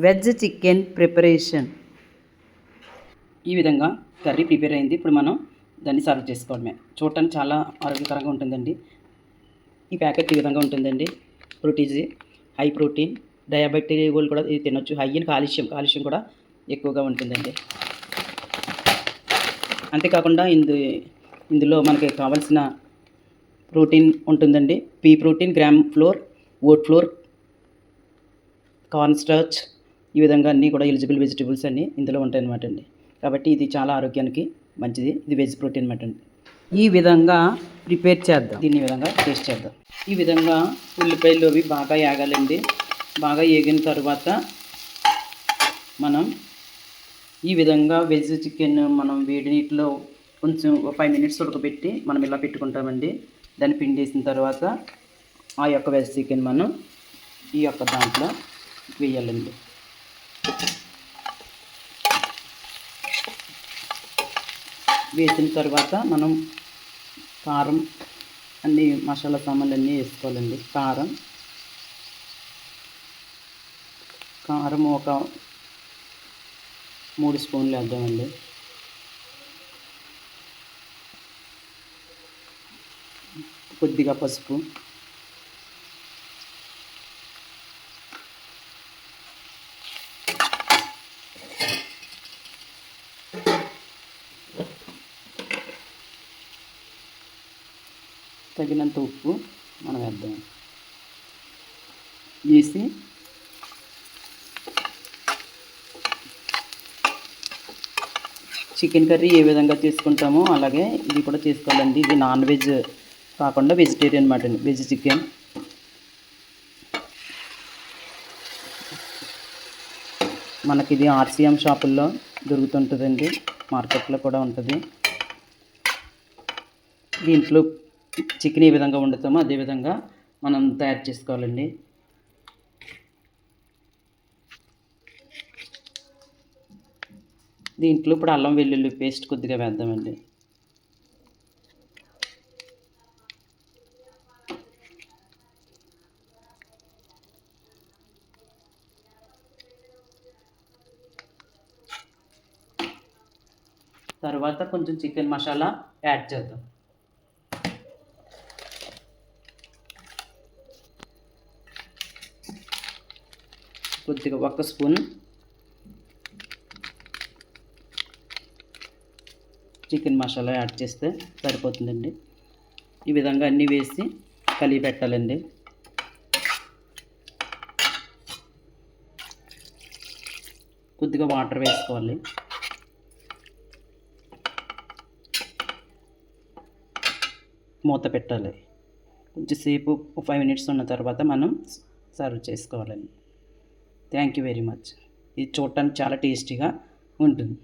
Veg chicken preparation. ఈ విధంగా curry prepare అయింది. ఇప్పుడు మనం దాన్ని సర్వ్ చేసుకోవడమే. చూడటానికి చాలా ఆరోగ్యకరంగా ఉంటుందండి. ఈ ప్యాకెట్ ఈ విధంగా ఉంటుందండి. ప్రోటీజీ హై ప్రోటీన్, డయాబెటిక్ వాళ్ళు కూడా ఇది తినొచ్చు. హై ఇన్ కాల్షియం కూడా ఎక్కువగా ఉంటుందండి. అంతేకాకుండా ఇందులో మనకి కావాల్సిన ప్రోటీన్ ఉంటుందండి. P protein, gram floor, vote floor, corn starch, ఈ విధంగా అన్నీ కూడా ఎలిజిబుల్ వెజిటబుల్స్ అన్నీ ఇందులో ఉంటాయన్నమాట అండి. కాబట్టి ఇది చాలా ఆరోగ్యానికి మంచిది. ఇది వెజ్ ప్రోటీన్ అన్నమాట అండి. ఈ విధంగా ప్రిపేర్ చేద్దాం. దీన్ని ఈ విధంగా టేస్ట్ చేద్దాం. ఈ విధంగా ఉల్లిపాయలు అవి బాగా వేగాలండి. బాగా వేగిన తర్వాత మనం ఈ విధంగా వెజ్ చికెన్ మనం వేడి నీటిలో కొంచెం 5 minutes ఉడకబెట్టి మనం ఇలా పెట్టుకుంటామండి. దాన్ని పిండేసిన తర్వాత ఆ యొక్క వెజ్ చికెన్ మనం ఈ యొక్క దాంట్లో వేయాలండి. వేసిన తర్వాత మనం కారం అన్నీ మసాలా సామాన్లు అన్నీ వేసుకోవాలండి. కారం ఒక 3 స్పూన్లు వేద్దామండి. కొద్దిగా పసుపు, తగినంత ఉప్పు మనం వేద్దాం. వేసి చికెన్ కర్రీ ఏ విధంగా చేసుకుంటామో అలాగే ఇది కూడా చేసుకోవాలండి. ఇది నాన్ వెజ్ కాకుండా వెజిటేరియన్ అన్నమాట అండి. వెజ్ చికెన్ మనకి ఇది ఆర్సిఎం షాపుల్లో దొరుకుతుంటుందండి. మార్కెట్లో కూడా ఉంటుంది. దీంట్లో చికెన్ ఏ విధంగా వండుతామో అదేవిధంగా మనం తయారు చేసుకోవాలండి. దీంట్లో ఇప్పుడు అల్లం వెల్లుల్లి పేస్ట్ కొద్దిగా వేద్దామండి. తర్వాత కొంచెం చికెన్ మసాలా యాడ్ చేద్దాం. కొద్దిగా 1 స్పూన్ చికెన్ మసాలా యాడ్ చేస్తే సరిపోతుందండి. ఈ విధంగా అన్నీ వేసి కలిపి పెట్టాలండి. కొద్దిగా వాటర్ వేసుకోవాలి. మూత పెట్టాలి. కొంచెంసేపు 5 minutes ఉన్న తర్వాత మనం సర్వ్ చేసుకోవాలండి. Thank you very much. ఇది చూడటానికి చాలా టేస్టీగా ఉంటుంది.